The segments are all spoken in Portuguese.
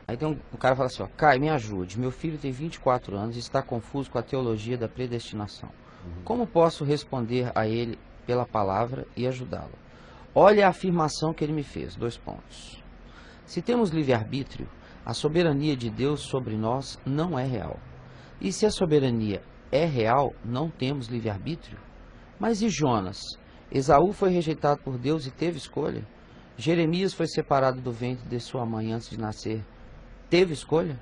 Aí tem um cara que fala assim, ó, Caio, me ajude, meu filho tem 24 anos e está confuso com a teologia da predestinação. Como posso responder a ele pela palavra e ajudá-lo? Olha a afirmação que ele me fez, 2 pontos. Se temos livre-arbítrio, a soberania de Deus sobre nós não é real. E se a soberania é real, não temos livre-arbítrio? Mas e Jonas? Esaú foi rejeitado por Deus e teve escolha? Jeremias foi separado do ventre de sua mãe antes de nascer. Teve escolha?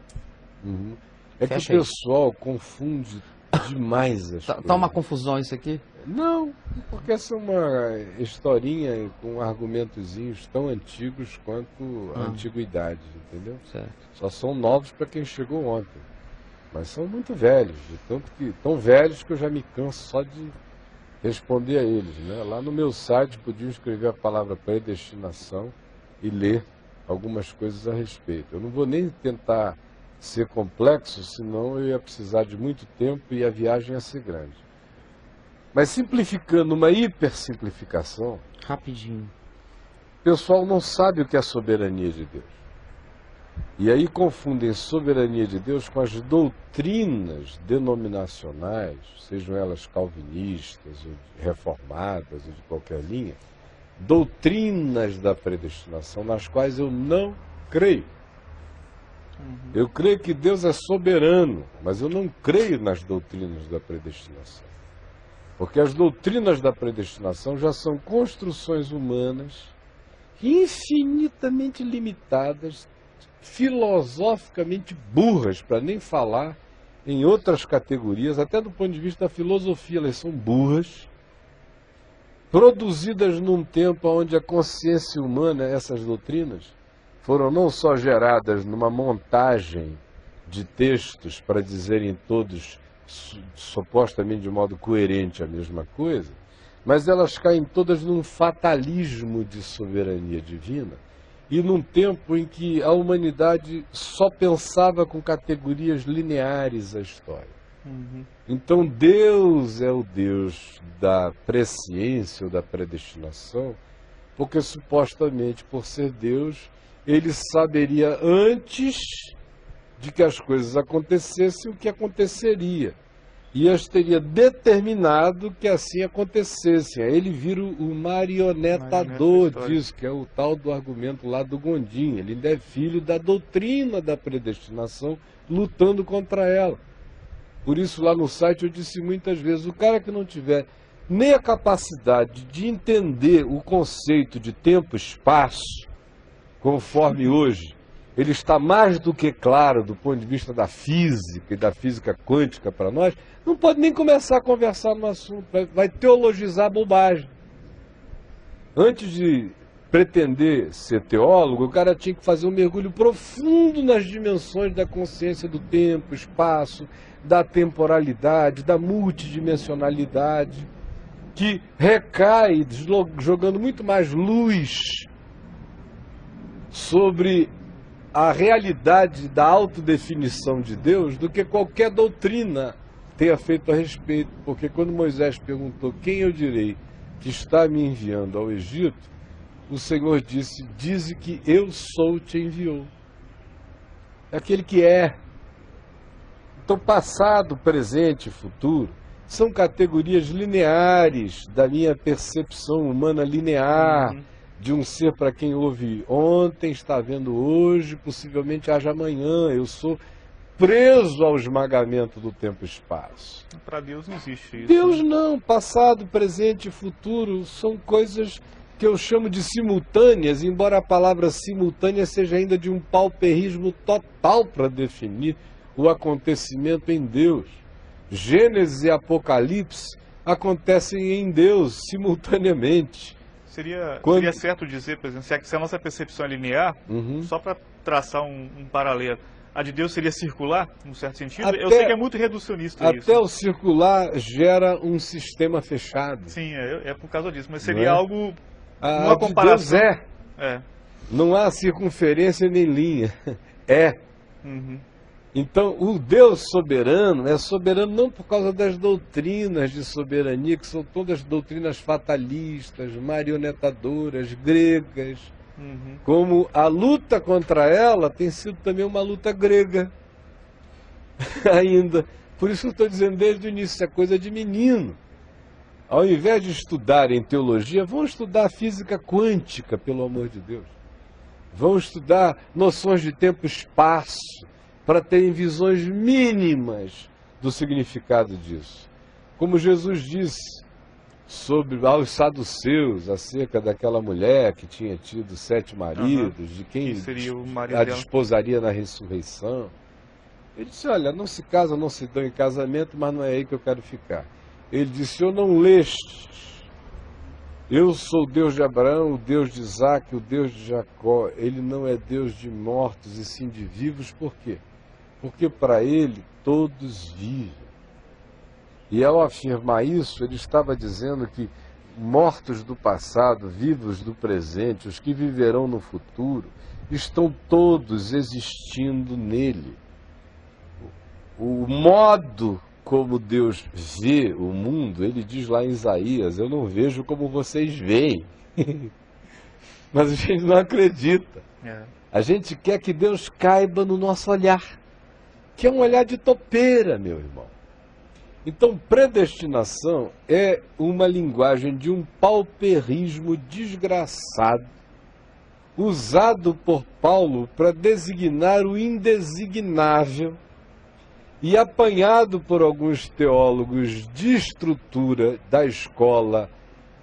É Fecha que o aí. pessoal confunde demais as coisas. Tá uma confusão isso aqui? Não, porque essa é uma historinha com argumentozinhos tão antigos quanto a antiguidade, entendeu? Certo. Só são novos para quem chegou ontem. Mas são muito velhos, de tanto que tão velhos que eu já me canso só de responder a eles, né? Lá no meu site podiam escrever a palavra predestinação e ler algumas coisas a respeito. Eu não vou nem tentar ser complexo, senão eu ia precisar de muito tempo e a viagem ia ser grande. Mas simplificando, uma hipersimplificação, Rapidinho. o pessoal não sabe o que é a soberania de Deus. E aí confundem soberania de Deus com as doutrinas denominacionais, sejam elas calvinistas, ou reformadas, ou de qualquer linha, doutrinas da predestinação, nas quais eu não creio. Eu creio que Deus é soberano, mas eu não creio nas doutrinas da predestinação. Porque as doutrinas da predestinação já são construções humanas infinitamente limitadas, filosoficamente burras, para nem falar em outras categorias, até do ponto de vista da filosofia, elas são burras, produzidas num tempo onde a consciência humana, essas doutrinas, foram não só geradas numa montagem de textos para dizerem todos supostamente de modo coerente a mesma coisa, mas elas caem todas num fatalismo de soberania divina e num tempo em que a humanidade só pensava com categorias lineares a história. Então Deus é o Deus da presciência ou da predestinação, porque supostamente por ser Deus, ele saberia antes de que as coisas acontecessem o que aconteceria. E as teria determinado que assim acontecessem. Aí ele vira o marionetador disso, que é o tal do argumento lá do Gondim. Ele ainda é filho da doutrina da predestinação, lutando contra ela. Por isso lá no site eu disse muitas vezes, o cara que não tiver nem a capacidade de entender o conceito de tempo e espaço, conforme hoje ele está mais do que claro do ponto de vista da física e da física quântica para nós, não pode nem começar a conversar no assunto, vai teologizar bobagem. Antes de pretender ser teólogo, o cara tinha que fazer um mergulho profundo nas dimensões da consciência do tempo, espaço, da temporalidade, da multidimensionalidade, que recai jogando muito mais luz sobre a realidade da autodefinição de Deus do que qualquer doutrina tenha feito a respeito. Porque quando Moisés perguntou quem eu direi que está me enviando ao Egito, o Senhor disse, dize que eu sou te enviou. É aquele que é. Então passado, presente e futuro são categorias lineares da minha percepção humana linear, de um ser para quem houve ontem, está vendo hoje, possivelmente haja amanhã. Eu sou preso ao esmagamento do tempo e espaço. Para Deus não existe isso. Deus não, passado, presente e futuro são coisas que eu chamo de simultâneas, embora a palavra simultânea seja ainda de um pauperismo total para definir o acontecimento em Deus. Gênesis e Apocalipse acontecem em Deus simultaneamente. Seria Quando... certo dizer, por exemplo, se a nossa percepção é linear, só para traçar um paralelo, a de Deus seria circular, num certo sentido? Eu sei que é muito reducionista isso. Até o circular gera um sistema fechado. Sim, é por causa disso, mas seria algo, uma uma comparação. De Deus não há circunferência nem linha, Então, o Deus soberano é soberano não por causa das doutrinas de soberania, que são todas doutrinas fatalistas, marionetadoras, gregas, Como a luta contra ela tem sido também uma luta grega ainda. Por isso que eu estou dizendo desde o início, é coisa de menino. Ao invés de estudarem teologia, vão estudar física quântica, pelo amor de Deus. Vão estudar noções de tempo e espaço, para terem visões mínimas do significado disso. Como Jesus disse sobre aos saduceus, acerca daquela mulher que tinha tido 7 maridos, de quem a desposaria na ressurreição. Ele disse, olha, não se casam, não se dão em casamento, mas não é aí que eu quero ficar. Ele disse, eu não lestes, eu sou o Deus de Abraão, o Deus de Isaac, o Deus de Jacó. Ele não é Deus de mortos e sim de vivos, por quê? Porque para ele todos vivem. E ao afirmar isso, ele estava dizendo que mortos do passado, vivos do presente, os que viverão no futuro, estão todos existindo nele. O modo como Deus vê o mundo, ele diz lá em Isaías, eu não vejo como vocês veem. Mas a gente não acredita. A gente quer que Deus caiba no nosso olhar, que é um olhar de topeira, meu irmão. Então, predestinação é uma linguagem de um pauperismo desgraçado, usado por Paulo para designar o indesignável e apanhado por alguns teólogos de estrutura da escola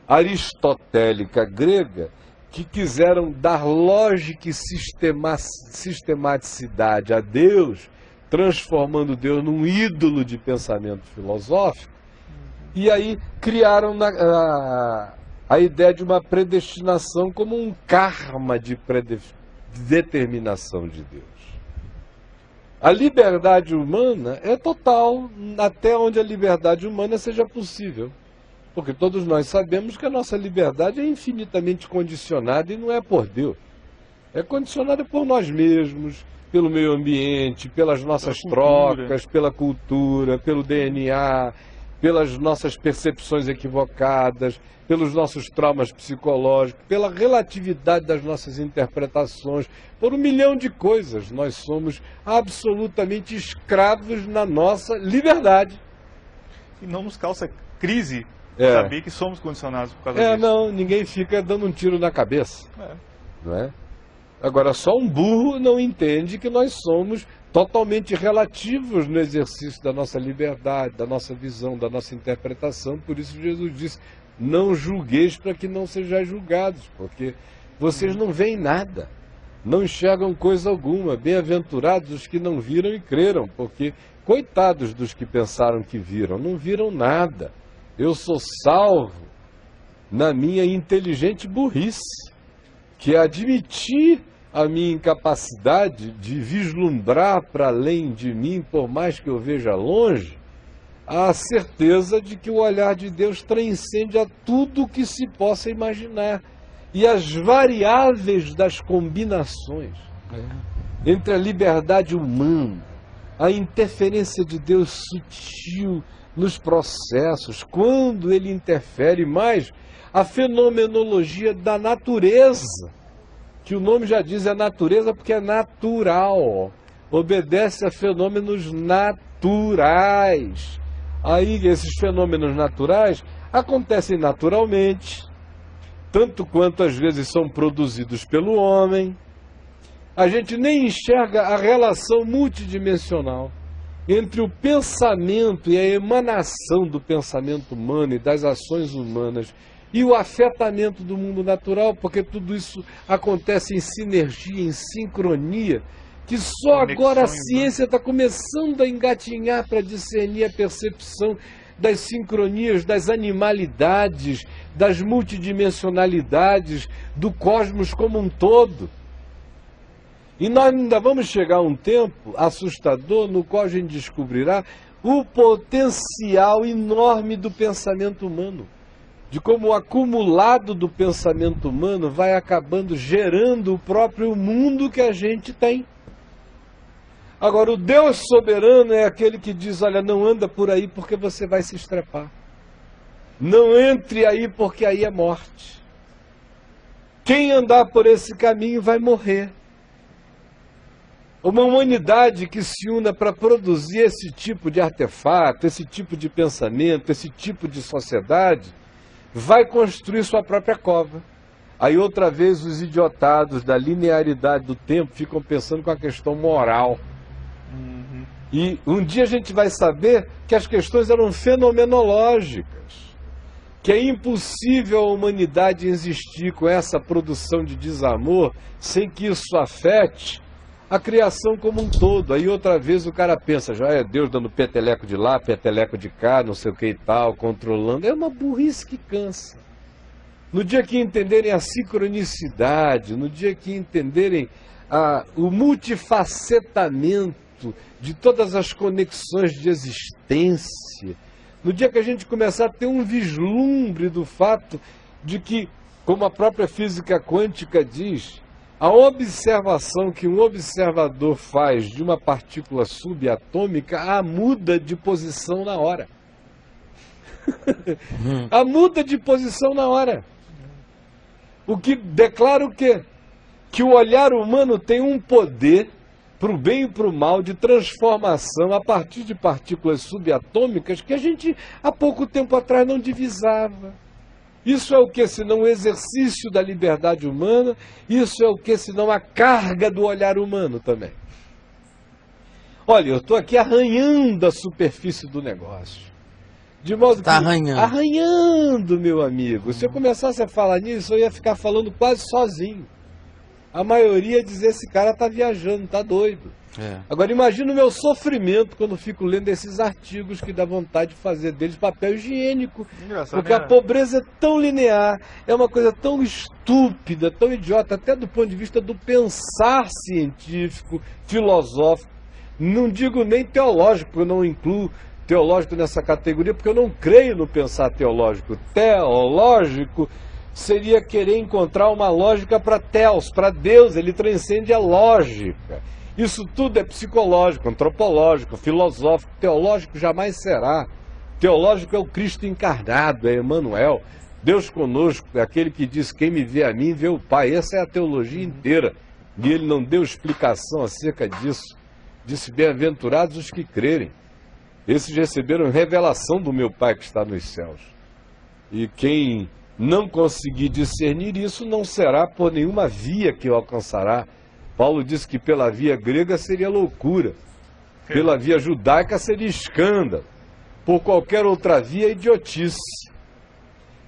aristotélica grega, que quiseram dar lógica e sistematicidade a Deus, transformando Deus num ídolo de pensamento filosófico, e aí criaram a ideia de uma predestinação como um karma de determinação de Deus. A liberdade humana é total, até onde a liberdade humana seja possível. Porque todos nós sabemos que a nossa liberdade é infinitamente condicionada e não é por Deus. É condicionada por nós mesmos, pelo meio ambiente, pelas nossas trocas, pela cultura, pelo DNA, pelas nossas percepções equivocadas, pelos nossos traumas psicológicos, pela relatividade das nossas interpretações, por 1 milhão de coisas. Nós somos absolutamente escravos na nossa liberdade. E não nos causa crise saber que somos condicionados por causa disso. Não, ninguém fica dando um tiro na cabeça. Não é? Agora, só um burro não entende que nós somos totalmente relativos no exercício da nossa liberdade, da nossa visão, da nossa interpretação. Por isso Jesus disse, não julgueis para que não sejais julgados, porque vocês não veem nada, não enxergam coisa alguma. Bem-aventurados os que não viram e creram, porque coitados dos que pensaram que viram, não viram nada. Eu sou salvo na minha inteligente burrice, que é admitir a minha incapacidade de vislumbrar para além de mim, por mais que eu veja longe, a certeza de que o olhar de Deus transcende a tudo o que se possa imaginar. E as variáveis das combinações entre a liberdade humana, a interferência de Deus sutil nos processos, quando ele interfere mais, a fenomenologia da natureza, que o nome já diz, é natureza porque é natural, obedece a fenômenos naturais. Aí esses fenômenos naturais acontecem naturalmente, tanto quanto às vezes são produzidos pelo homem. A gente nem enxerga a relação multidimensional entre o pensamento e a emanação do pensamento humano e das ações humanas e o afetamento do mundo natural, porque tudo isso acontece em sinergia, em sincronia, que só agora a ciência está começando a engatinhar para discernir a percepção das sincronias, das animalidades, das multidimensionalidades, do cosmos como um todo. E nós ainda vamos chegar a um tempo assustador no qual a gente descobrirá o potencial enorme do pensamento humano, de como o acumulado do pensamento humano vai acabando gerando o próprio mundo que a gente tem. Agora, o Deus soberano é aquele que diz, olha, não anda por aí porque você vai se estrepar. Não entre aí porque aí é morte. Quem andar por esse caminho vai morrer. Uma humanidade que se una para produzir esse tipo de artefato, esse tipo de pensamento, esse tipo de sociedade, vai construir sua própria cova. Aí outra vez os idiotados da linearidade do tempo ficam pensando com a questão moral. E um dia a gente vai saber que as questões eram fenomenológicas, que é impossível a humanidade existir com essa produção de desamor sem que isso afete a criação como um todo. Aí outra vez o cara pensa, já é Deus dando peteleco de lá, peteleco de cá, não sei o que e tal, controlando. É uma burrice que cansa. No dia que entenderem a sincronicidade, no dia que entenderem o multifacetamento de todas as conexões de existência, no dia que a gente começar a ter um vislumbre do fato de que, como a própria física quântica diz, a observação que um observador faz de uma partícula subatômica a muda de posição na hora. A muda de posição na hora. O que declara o quê? Que o olhar humano tem um poder, para o bem e para o mal, de transformação a partir de partículas subatômicas que a gente há pouco tempo atrás não divisava. Isso é o que senão o exercício da liberdade humana, isso é o que senão a carga do olhar humano também. Olha, eu estou aqui arranhando a superfície do negócio. De modo que... Arranhando, meu amigo. Se eu começasse a falar nisso, eu ia ficar falando quase sozinho. A maioria ia dizer, esse cara está viajando, está doido. Agora imagina o meu sofrimento quando fico lendo esses artigos que dá vontade de fazer deles papel higiênico. Porque a pobreza é tão linear, é uma coisa tão estúpida, tão idiota, até do ponto de vista do pensar científico, filosófico. Não digo nem teológico, porque eu não incluo teológico nessa categoria, porque eu não creio no pensar teológico. Teológico seria querer encontrar uma lógica para Theos, para Deus, ele transcende a lógica. Isso tudo é psicológico, antropológico, filosófico, teológico jamais será. Teológico é o Cristo encarnado, é Emmanuel. Deus conosco, é aquele que diz, quem me vê a mim, vê o Pai. Essa é a teologia inteira. E ele não deu explicação acerca disso. Disse, bem-aventurados os que crerem. Esses receberam revelação do meu Pai que está nos céus. E quem não conseguir discernir isso, não será por nenhuma via que o alcançará. Paulo disse que pela via grega seria loucura, pela via judaica seria escândalo, por qualquer outra via idiotice.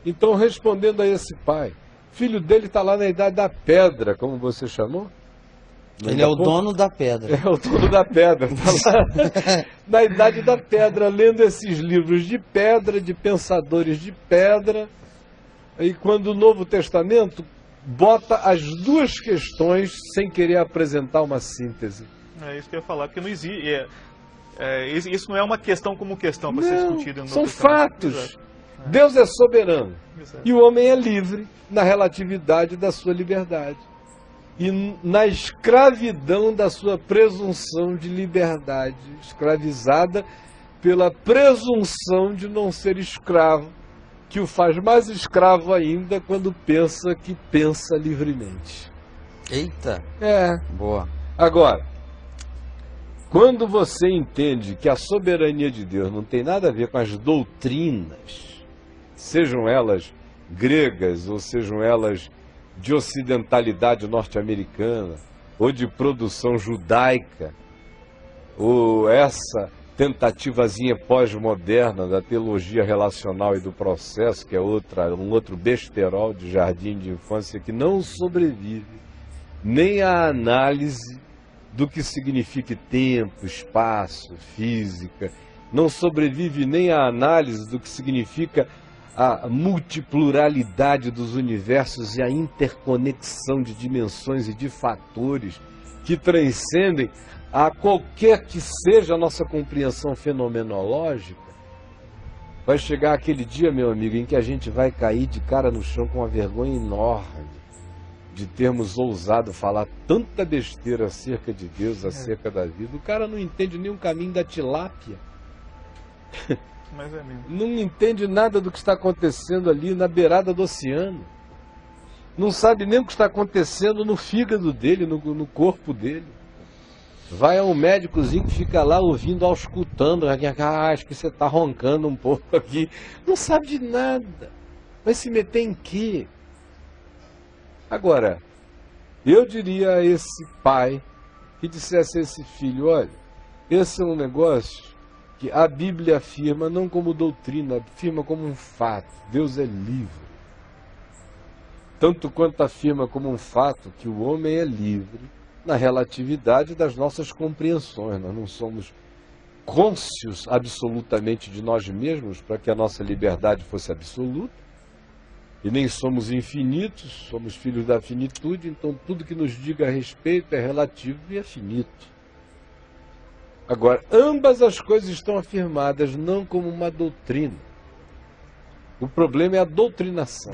Então, respondendo a esse pai, o filho dele está lá na idade da pedra, como você chamou? Ele é o dono da pedra. É o dono da pedra, está lá na idade da pedra, lendo esses livros de pedra, de pensadores de pedra, e quando o Novo Testamento bota as duas questões sem querer apresentar uma síntese. É isso que eu ia falar, porque não existe. Isso não é uma questão como questão para ser discutida no são fatos. Exato. Deus é soberano. Exato. E o homem é livre na relatividade da sua liberdade. E na escravidão da sua presunção de liberdade, escravizada pela presunção de não ser escravo, que o faz mais escravo ainda quando pensa que pensa livremente. Eita! Boa. Agora, quando você entende que a soberania de Deus não tem nada a ver com as doutrinas, sejam elas gregas ou sejam elas de ocidentalidade norte-americana, ou de produção judaica, ou essa tentativazinha pós-moderna da teologia relacional e do processo, que é um outro besterol de jardim de infância que não sobrevive nem à análise do que significa tempo, espaço, física, não sobrevive nem à análise do que significa a multipluralidade dos universos e a interconexão de dimensões e de fatores que transcendem a qualquer que seja a nossa compreensão fenomenológica. Vai chegar aquele dia, meu amigo, em que a gente vai cair de cara no chão com uma vergonha enorme de termos ousado falar tanta besteira acerca de Deus, acerca da vida. O cara não entende nem o caminho da tilápia. Mas é mesmo. Não entende nada do que está acontecendo ali na beirada do oceano. Não sabe nem o que está acontecendo no fígado dele, no corpo dele. Vai a um médicozinho que fica lá ouvindo, auscultando. Acho que você está roncando um pouco aqui. Não sabe de nada. Vai se meter em quê? Agora, eu diria a esse pai que dissesse a esse filho, olha, esse é um negócio que a Bíblia afirma não como doutrina, afirma como um fato. Deus é livre. Tanto quanto afirma como um fato que o homem é livre na relatividade das nossas compreensões. Nós não somos cônscios absolutamente de nós mesmos para que a nossa liberdade fosse absoluta. E nem somos infinitos, somos filhos da finitude, então tudo que nos diga a respeito é relativo e é finito. Agora, ambas as coisas estão afirmadas não como uma doutrina. O problema é a doutrinação.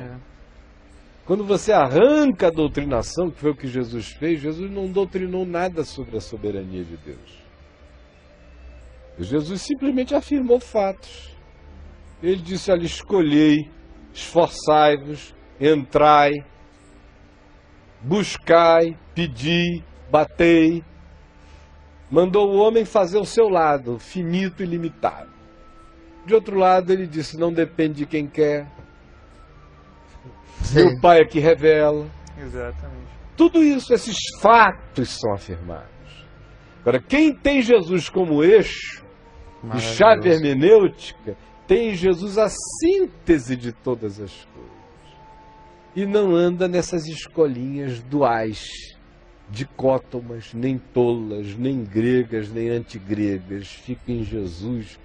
Quando você arranca a doutrinação, que foi o que Jesus fez, Jesus não doutrinou nada sobre a soberania de Deus. Jesus simplesmente afirmou fatos. Ele disse, olha, escolhei, esforçai-vos, entrai, buscai, pedi, batei. Mandou o homem fazer o seu lado, finito e limitado. De outro lado, ele disse, não depende de quem quer. Meu Pai é que revela. Exatamente. Tudo isso, esses fatos são afirmados. Agora, quem tem Jesus como eixo, de chave hermenêutica, tem em Jesus a síntese de todas as coisas. E não anda nessas escolinhas duais, dicótomas, nem tolas, nem gregas, nem antigregas. Fica em Jesus,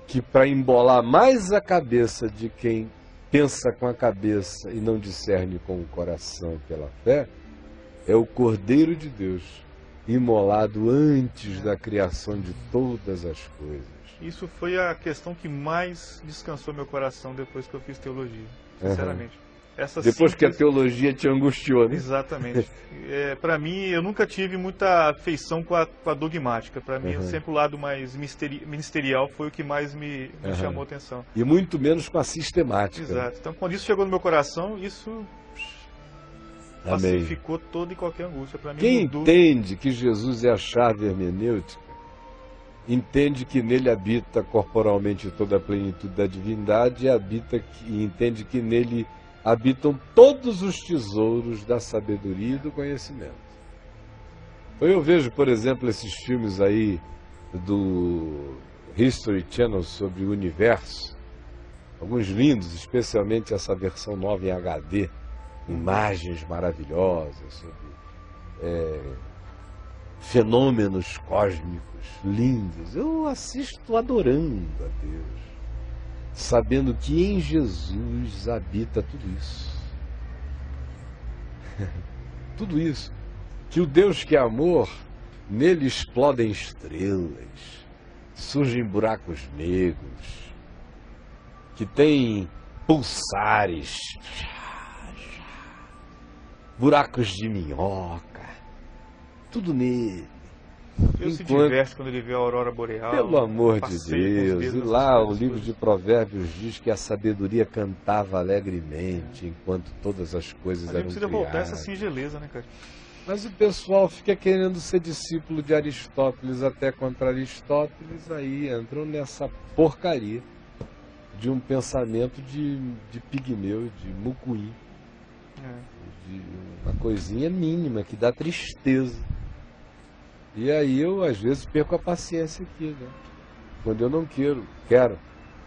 que para embolar mais a cabeça de quem pensa com a cabeça e não discerne com o coração pela fé, é o Cordeiro de Deus, imolado antes da criação de todas as coisas. Isso foi a questão que mais descansou meu coração depois que eu fiz teologia, sinceramente. Depois que a teologia te angustiou, né? Exatamente. Para mim, eu nunca tive muita afeição com a dogmática. Para mim, sempre o lado mais ministerial foi o que mais me chamou a atenção. E muito menos com a sistemática. Exato. Então, quando isso chegou no meu coração, isso pacificou toda e qualquer angústia. Para mim, quem entende que Jesus é a chave hermenêutica, entende que nele habita corporalmente toda a plenitude da divindade e entende que nele habitam todos os tesouros da sabedoria e do conhecimento. Então eu vejo, por exemplo, esses filmes aí do History Channel sobre o universo, alguns lindos, especialmente essa versão nova em HD, imagens maravilhosas sobre fenômenos cósmicos lindos. Eu assisto adorando a Deus, sabendo que em Jesus habita tudo isso. Tudo isso. Que o Deus que é amor, nele explodem estrelas, surgem buracos negros, que tem pulsares, buracos de minhoca, tudo nele. Deus se diverte quando ele vê a aurora boreal. Pelo amor de Deus. E lá o livro de Provérbios diz que a sabedoria cantava alegremente enquanto todas as coisas eram criadas. Precisa voltar essa singeleza, né, cara? Mas o pessoal fica querendo ser discípulo de Aristóteles até contra Aristóteles, aí entram nessa porcaria de um pensamento de pigmeu, de mucuí. De uma coisinha mínima que dá tristeza. E aí eu, às vezes, perco a paciência aqui, né? Quando eu não quero.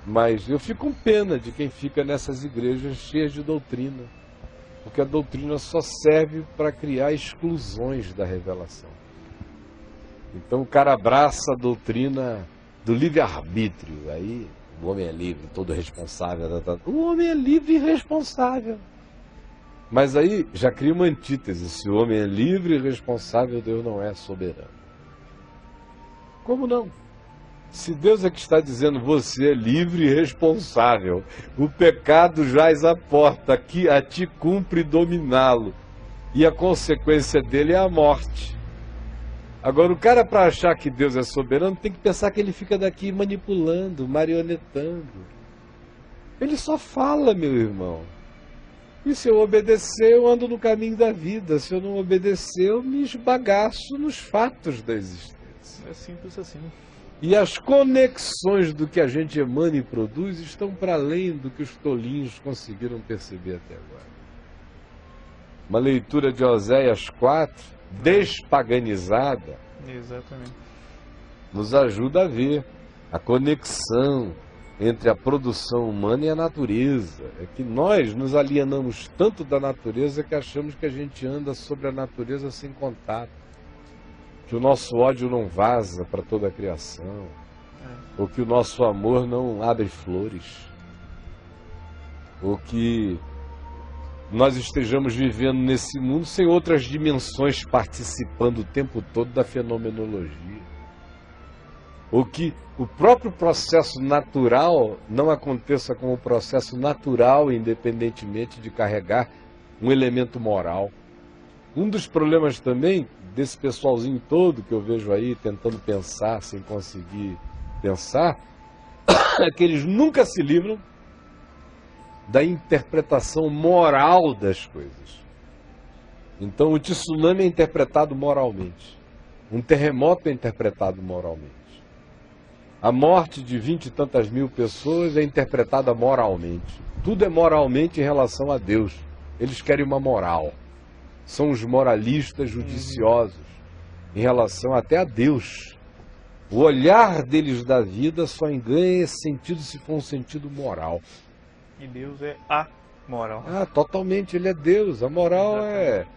Mas eu fico com pena de quem fica nessas igrejas cheias de doutrina. Porque a doutrina só serve para criar exclusões da revelação. Então o cara abraça a doutrina do livre-arbítrio. Aí o homem é livre, todo responsável. O homem é livre e responsável. Mas aí já cria uma antítese. Se o homem é livre e responsável, Deus não é soberano. Como não? Se Deus é que está dizendo você é livre e responsável, o pecado jaz à porta, que a ti cumpre dominá-lo, e a consequência dele é a morte. Agora, o cara, para achar que Deus é soberano, tem que pensar que ele fica daqui manipulando, marionetando. Ele só fala, meu irmão. E se eu obedecer, eu ando no caminho da vida. Se eu não obedecer, eu me esbagaço nos fatos da existência. É simples assim. E as conexões do que a gente emana e produz estão para além do que os tolinhos conseguiram perceber até agora. Uma leitura de Oséias 4, despaganizada, Exatamente. nos ajuda a ver a conexão entre a produção humana e a natureza. É que nós nos alienamos tanto da natureza que achamos que a gente anda sobre a natureza sem contato. Que o nosso ódio não vaza para toda a criação. Ou que o nosso amor não abre flores. Ou que nós estejamos vivendo nesse mundo sem outras dimensões participando o tempo todo da fenomenologia. Ou que o próprio processo natural não aconteça como processo natural, independentemente de carregar um elemento moral. Um dos problemas também desse pessoalzinho todo que eu vejo aí tentando pensar sem conseguir pensar, é que eles nunca se livram da interpretação moral das coisas. Então o tsunami é interpretado moralmente. Um terremoto é interpretado moralmente. A morte de 20 e tantas mil pessoas é interpretada moralmente. Tudo é moralmente em relação a Deus. Eles querem uma moral. São os moralistas judiciosos em relação até a Deus. O olhar deles da vida só ganha esse sentido se for um sentido moral. E Deus é a moral. Ah, totalmente, ele é Deus. A moral é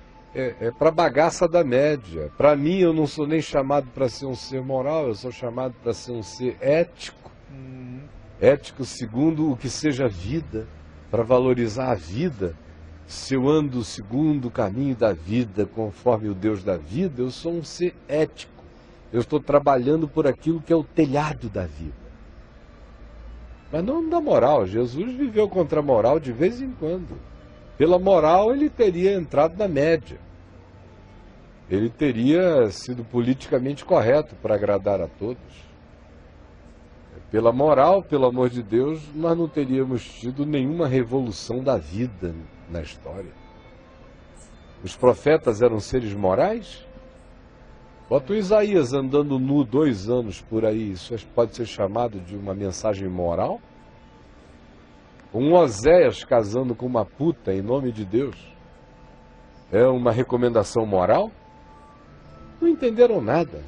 para bagaça da média. Para mim, eu não sou nem chamado para ser um ser moral, eu sou chamado para ser um ser ético. Ético segundo o que seja vida, para valorizar a vida. Se eu ando segundo o caminho da vida, conforme o Deus da vida, eu sou um ser ético. Eu estou trabalhando por aquilo que é o telhado da vida. Mas não da moral. Jesus viveu contra a moral de vez em quando. Pela moral, ele teria entrado na média. Ele teria sido politicamente correto para agradar a todos. Pela moral, pelo amor de Deus, nós não teríamos tido nenhuma revolução da vida na história. Os profetas eram seres morais? Bota o Isaías andando nu 2 anos por aí, isso pode ser chamado de uma mensagem moral? Um Oséias casando com uma puta em nome de Deus é uma recomendação moral? Não entenderam nada.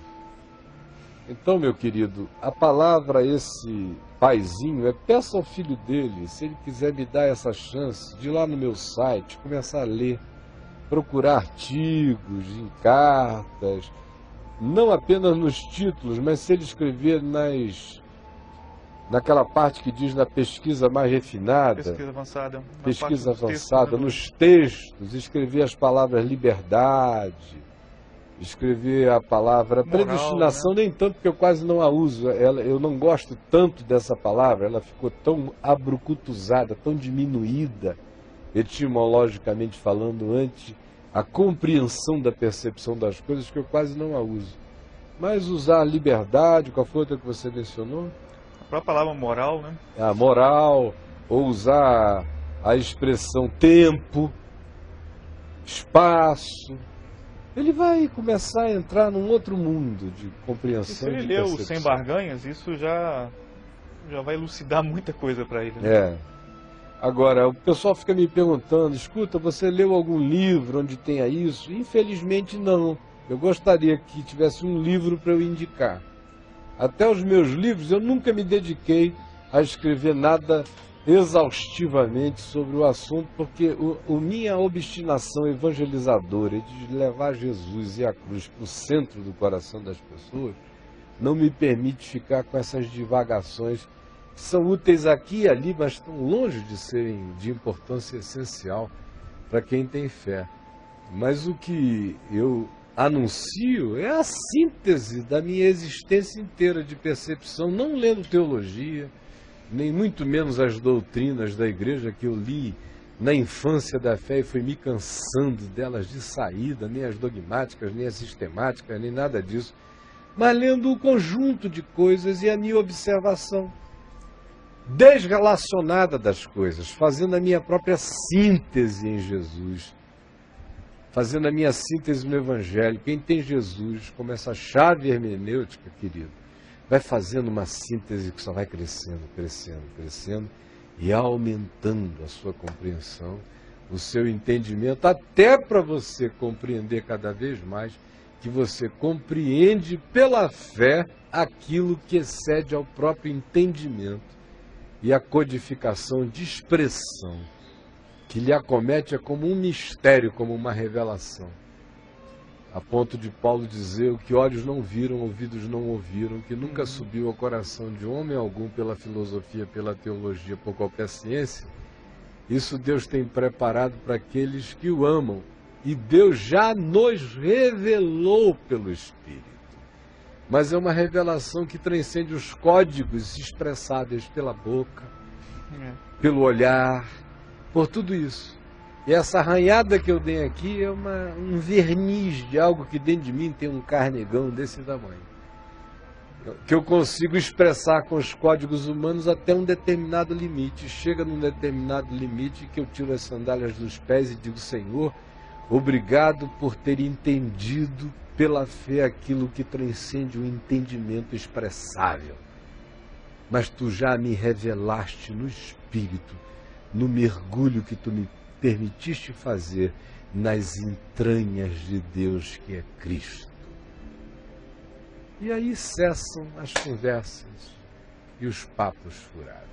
Então, meu querido, a palavra a esse paizinho é: peça ao filho dele, se ele quiser me dar essa chance, de ir lá no meu site, começar a ler, procurar artigos, em cartas, não apenas nos títulos, mas se ele escrever naquela parte que diz na pesquisa mais refinada, pesquisa avançada, nos textos, escrever as palavras liberdade, escrever a palavra moral, predestinação, né? Nem tanto, porque eu quase não a uso. Eu não gosto tanto dessa palavra, ela ficou tão abrucutuzada, tão diminuída, etimologicamente falando, ante a compreensão da percepção das coisas, que eu quase não a uso. Mas usar a liberdade, qual foi outra que você mencionou? A própria palavra moral, né? A moral, ou usar a expressão tempo, espaço. Ele vai começar a entrar num outro mundo de compreensão. E se ele leu o Sem Barganhas, isso já vai elucidar muita coisa para ele. Né? É. Agora, o pessoal fica me perguntando: escuta, você leu algum livro onde tenha isso? Infelizmente não. Eu gostaria que tivesse um livro para eu indicar. Até os meus livros, eu nunca me dediquei a escrever nada exaustivamente sobre o assunto, porque minha obstinação evangelizadora de levar Jesus e a cruz para o centro do coração das pessoas não me permite ficar com essas divagações que são úteis aqui e ali, mas estão longe de serem de importância essencial para quem tem fé. Mas o que eu anuncio é a síntese da minha existência inteira de percepção, não lendo teologia, nem muito menos as doutrinas da igreja que eu li na infância da fé e fui me cansando delas de saída, nem as dogmáticas, nem as sistemáticas, nem nada disso, mas lendo o conjunto de coisas e a minha observação. desrelacionada das coisas, fazendo a minha própria síntese em Jesus, fazendo a minha síntese no Evangelho. Quem tem Jesus como essa chave hermenêutica, querido, vai fazendo uma síntese que só vai crescendo, crescendo, crescendo e aumentando a sua compreensão, o seu entendimento, até para você compreender cada vez mais que você compreende pela fé aquilo que excede ao próprio entendimento. E a codificação de expressão que lhe acomete é como um mistério, como uma revelação. A ponto de Paulo dizer: o que olhos não viram, ouvidos não ouviram, que nunca subiu ao coração de homem algum pela filosofia, pela teologia, por qualquer ciência, isso Deus tem preparado para aqueles que o amam. E Deus já nos revelou pelo Espírito. Mas é uma revelação que transcende os códigos expressáveis pela boca, pelo olhar, por tudo isso. E essa arranhada que eu dei aqui é um verniz de algo que dentro de mim tem um carnegão desse tamanho. Que eu consigo expressar com os códigos humanos até um determinado limite. Chega num determinado limite que eu tiro as sandálias dos pés e digo: Senhor, obrigado por ter entendido pela fé aquilo que transcende o entendimento expressável. Mas tu já me revelaste no Espírito, no mergulho que tu me permitiste fazer nas entranhas de Deus, que é Cristo. E aí cessam as conversas e os papos furados.